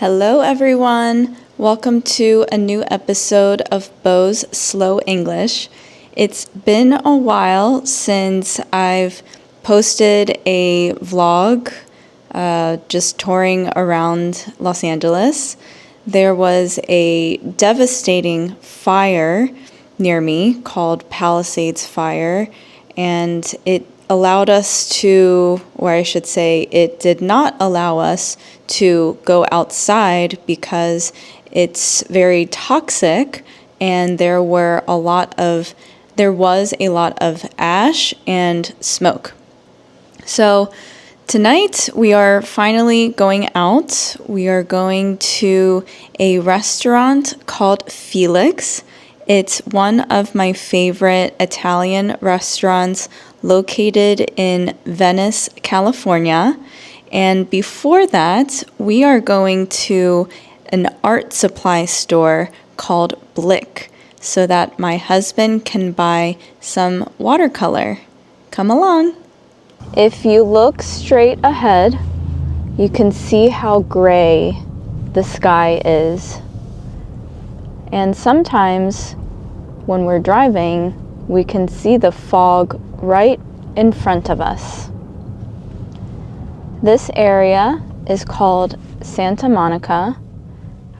Hello everyone! Welcome to a new episode of Beau's Slow English. It's been a while since I've posted a vlog just touring around Los Angeles. There was a devastating fire near me called Palisades Fire, and it allowed us to, or I should say, it did not allow us to go outside because it's very toxic, and there was a lot of ash and smoke. So tonight we are finally going out. We are going to a restaurant called Felix. It's one of my favorite Italian restaurants located in Venice, California. And before that, we are going to an art supply store called Blick so that my husband can buy some watercolor. Come along. If you look straight ahead, you can see how gray the sky is. And sometimes when we're driving, we can see the fog right in front of us. This area is called Santa Monica.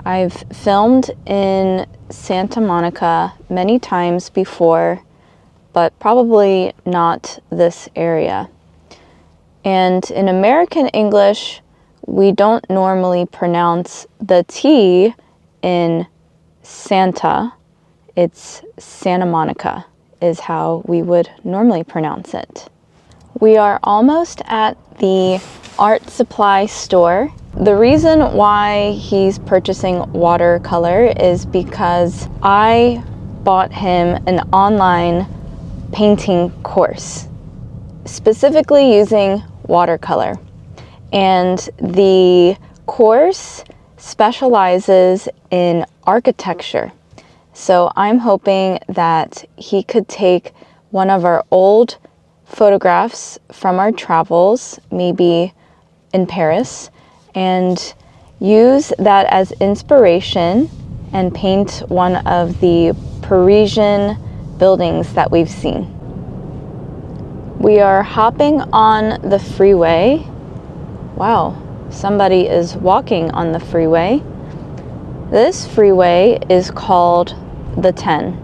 I've filmed in Santa Monica many times before, but probably not this area. And in American English, we don't normally pronounce the T in Santa. It's Santa Monica is how we would normally pronounce it. We are almost at the art supply store. The reason why he's purchasing watercolor is because I bought him an online painting course, specifically using watercolor. And the course specializes in architecture. So I'm hoping that he could take one of our old photographs from our travels, maybe in Paris, and use that as inspiration and paint one of the Parisian buildings that we've seen. We are hopping on the freeway. Wow, somebody is walking on the freeway. This freeway is called the 10.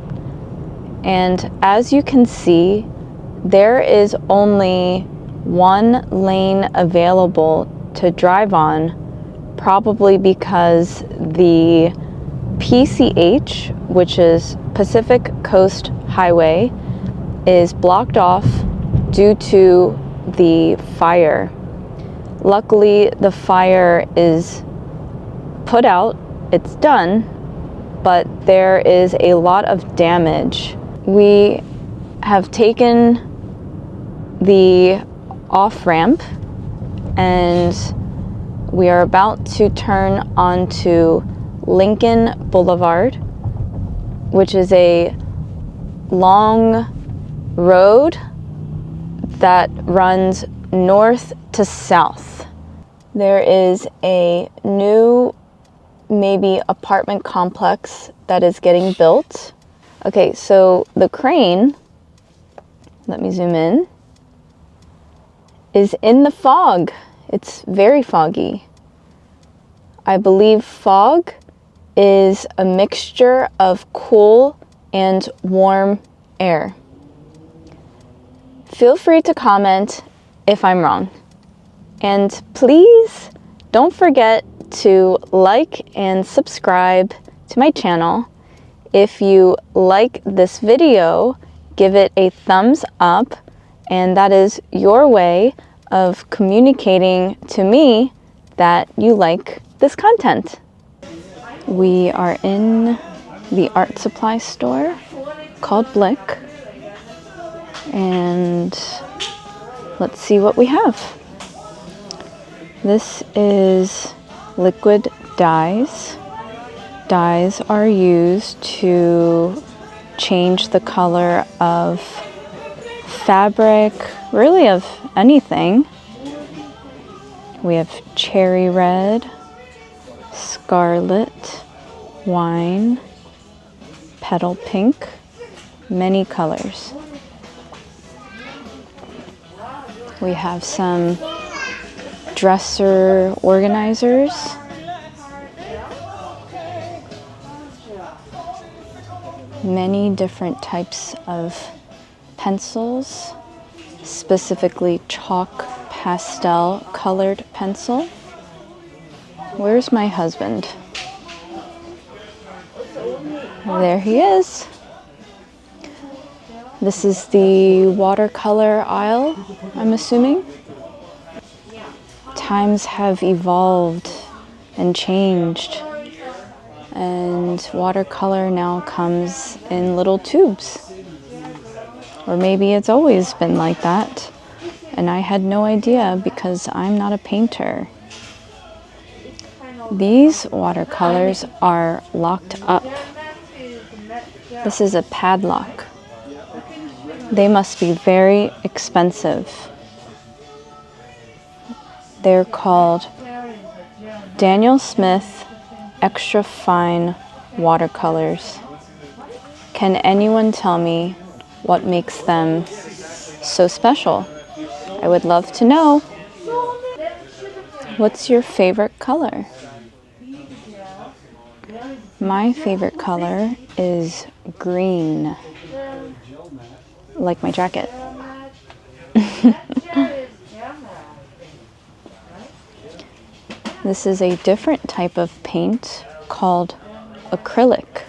And as you can see, there is only one lane available to drive on, probably because the PCH, which is Pacific Coast Highway, is blocked off due to the fire. Luckily, the fire is put out, it's done, but there is a lot of damage. We have taken the off-ramp and we are about to turn onto Lincoln Boulevard, which is a long road that runs north to south. There is a new maybe apartment complex that is getting built. Okay, so the crane, let me zoom in, is in the fog. It's very foggy. I believe fog is a mixture of cool and warm air. Feel free to comment if I'm wrong. And please don't forget to like and subscribe to my channel. If you like this video, give it a thumbs up, and that is your way of communicating to me that you like this content. We are in the art supply store called Blick, and let's see what we have. This is liquid dyes. Dyes are used to change the color of fabric, really of anything. We have cherry red, scarlet, wine, petal pink, many colors. We have some dresser organizers. Many different types of pencils, specifically chalk pastel colored pencil. Where's my husband? There he is. This is the watercolor aisle, I'm assuming. Times have evolved and changed, and watercolor now comes in little tubes. Or maybe it's always been like that, and I had no idea because I'm not a painter. These watercolors are locked up. This is a padlock. They must be very expensive. They're called Daniel Smith Extra Fine Watercolors. Can anyone tell me what makes them so special? I would love to know. What's your favorite color? My favorite color is green, like my jacket. This is a different type of paint called acrylic.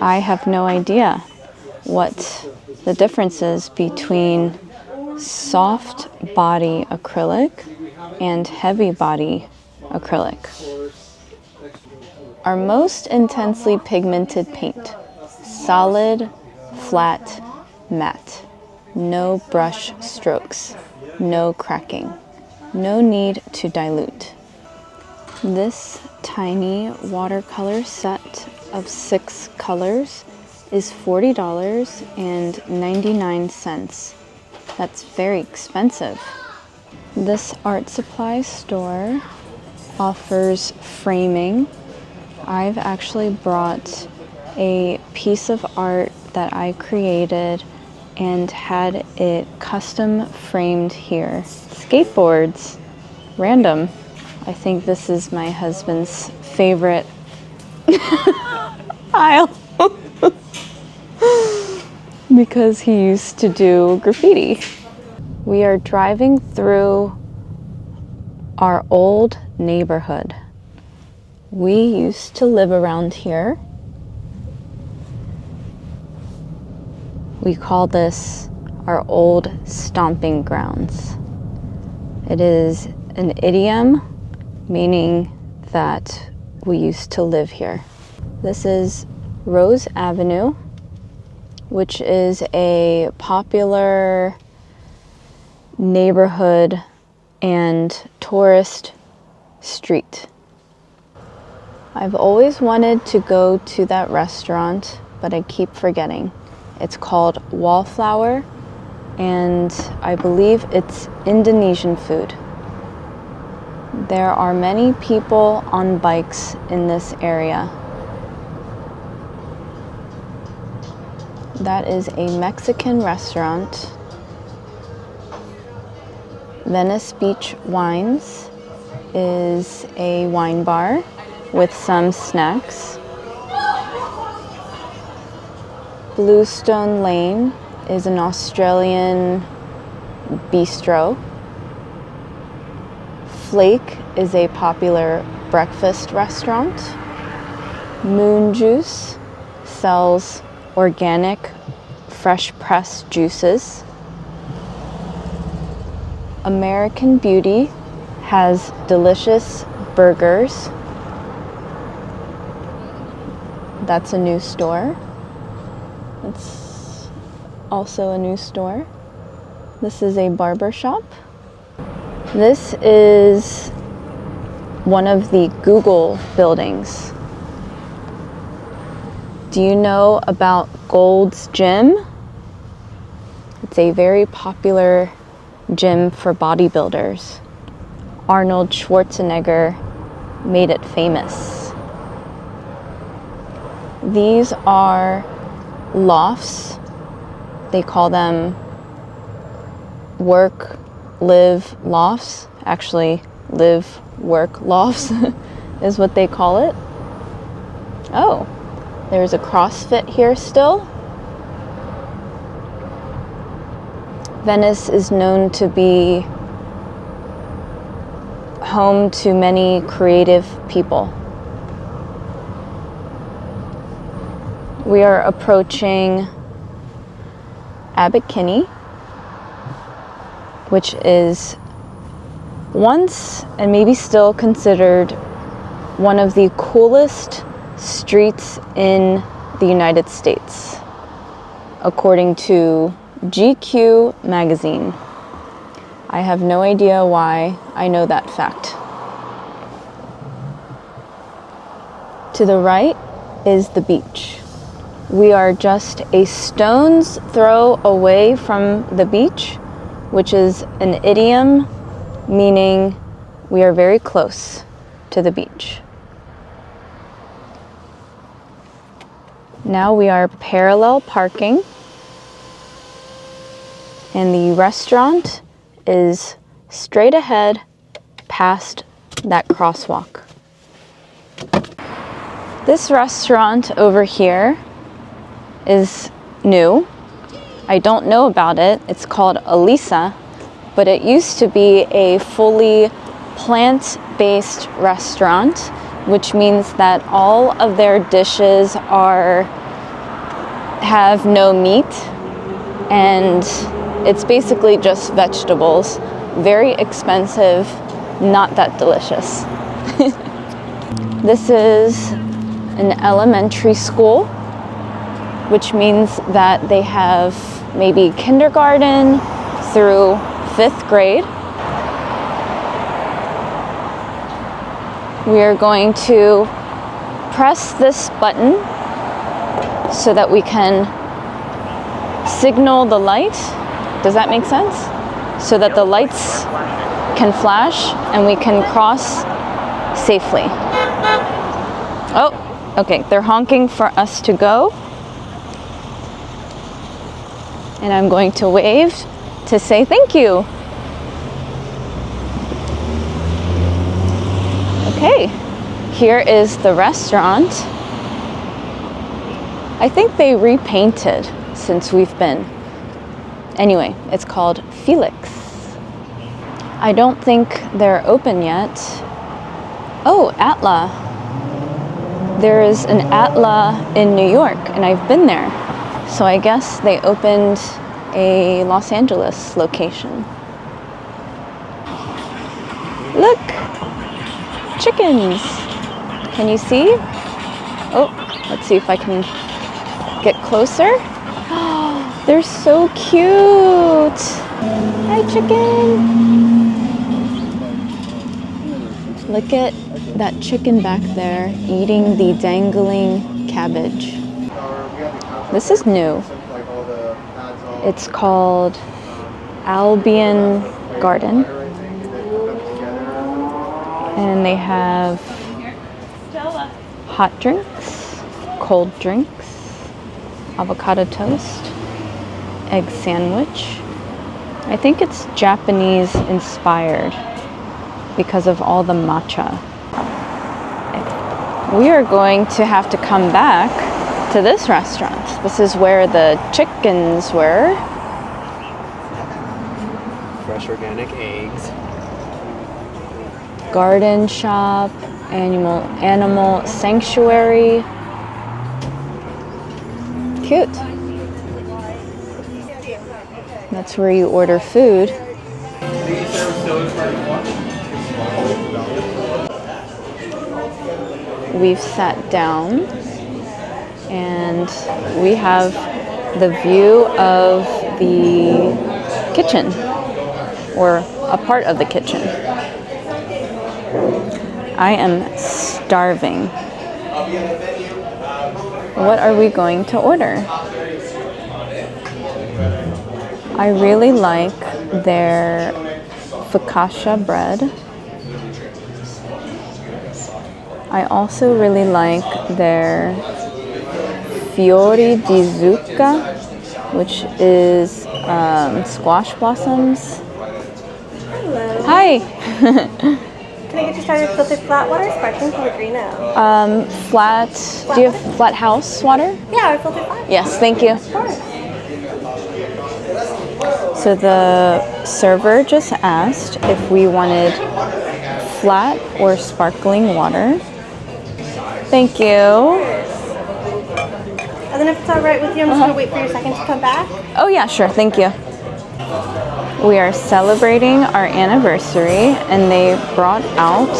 I have no idea what the difference is between soft body acrylic and heavy body acrylic. Our most intensely pigmented paint, solid, flat, matte, no brush strokes, no cracking, no need to dilute. This tiny watercolor set of 6 colors is $40.99. That's very expensive. This art supply store offers framing. I've actually brought a piece of art that I created and had it custom framed here. Skateboards, random. I think this is my husband's favorite aisle because he used to do graffiti. We are driving through our old neighborhood. We used to live around here. We call this our old stomping grounds. It is an idiom meaning that we used to live here. This is Rose Avenue, which is a popular neighborhood and tourist street. I've always wanted to go to that restaurant, but I keep forgetting. It's called Wallflower, and I believe it's Indonesian food. There are many people on bikes in this area. That is a Mexican restaurant. Venice Beach Wines is a wine bar with some snacks. Bluestone Lane is an Australian bistro. Flake is a popular breakfast restaurant. Moon Juice sells organic, fresh pressed juices. American Beauty has delicious burgers. That's a new store. It's also a new store. This is a barber shop. This is one of the Google buildings. Do you know about Gold's Gym? It's a very popular gym for bodybuilders. Arnold Schwarzenegger made it famous. These are lofts. They call them work, live lofts. Actually, live, work lofts is what they call it. Oh, there's a CrossFit here still. Venice is known to be home to many creative people. We are approaching Abbot Kinney, which is once and maybe still considered one of the coolest streets in the United States, according to GQ magazine. I have no idea why I know that fact. To the right is the beach. We are just a stone's throw away from the beach, which is an idiom meaning we are very close to the beach. Now we are parallel parking, and the restaurant is straight ahead past that crosswalk. This restaurant over here is new. I don't know about it. It's called Elisa, but it used to be a fully plant-based restaurant, which means that all of their dishes have no meat, and it's basically just vegetables. Very expensive, not that delicious. This is an elementary school, which means that they have maybe kindergarten through 5th grade. We are going to press this button so that we can signal the light. Does that make sense? So that the lights can flash and we can cross safely. Oh, okay, they're honking for us to go. And I'm going to wave to say thank you. Okay, here is the restaurant. I think they repainted since we've been. Anyway, it's called Felix. I don't think they're open yet. Oh, Atla. There is an Atla in New York, and I've been there. So I guess they opened a Los Angeles location. Look! Chickens! Can you see? Oh, let's see if I can get closer. Oh, they're so cute! Hi, chicken! Look at that chicken back there eating the dangling cabbage. This is new. It's called Albion Garden. And they have hot drinks, cold drinks, avocado toast, egg sandwich. I think it's Japanese inspired because of all the matcha. We are going to have to come back to this restaurant. This is where the chickens were. Fresh organic eggs. Garden shop, animal sanctuary. Cute. That's where you order food. We've sat down and we have the view of the kitchen, or a part of the kitchen. I am starving. What are we going to order? I really like their focaccia bread. I also really like their fiori di zucca, which is squash blossoms. Hello. Hi. Can I get you started with filtered flat water, sparkling Pellegrino? Flat. Do you have flat house water? Yeah, or filtered flat. Yes, thank you. Of course. So the server just asked if we wanted flat or sparkling water. Thank you. And then if it's all right with you, I'm just going to wait for your second to come back. Oh yeah, sure, thank you. We are celebrating our anniversary and they brought out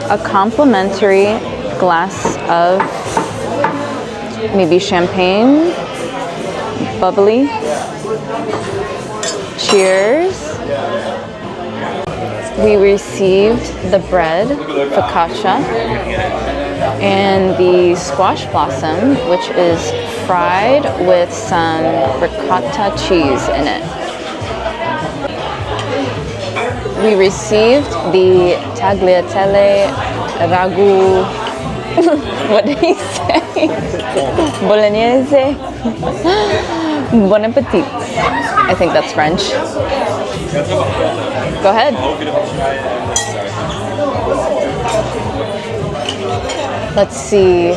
a complimentary glass of maybe champagne, bubbly. Cheers. We received the bread, focaccia, and the squash blossom, which is fried with some ricotta cheese in it. We received the tagliatelle ragu. What did he say? Bolognese. Bon appetit. I think that's French. Go ahead. Let's see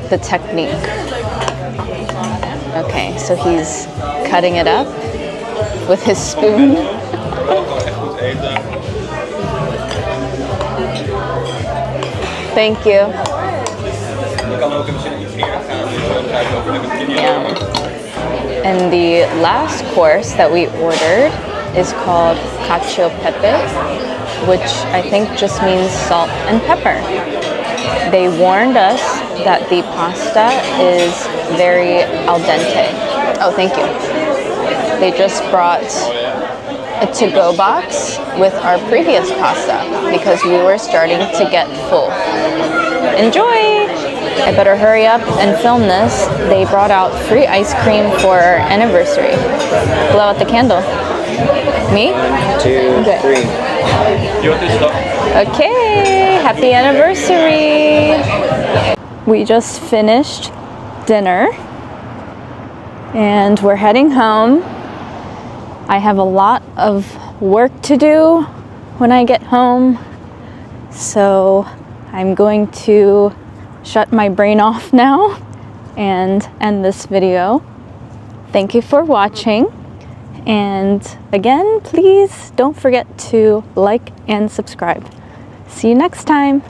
the technique. Okay, so he's cutting it up with his spoon. Thank you. Yeah. And the last course that we ordered is called cacio pepe, which I think just means salt and pepper. They warned us that the pasta is very al dente. Oh, thank you. They just brought a to-go box with our previous pasta because we were starting to get full. Enjoy! I better hurry up and film this. They brought out free ice cream for our anniversary. Blow out the candle. Me? 2, Okay. 3. Okay, happy anniversary! We just finished dinner and we're heading home. I have a lot of work to do when I get home, so I'm going to shut my brain off now and end this video. Thank you for watching, and again, please don't forget to like and subscribe. See you next time.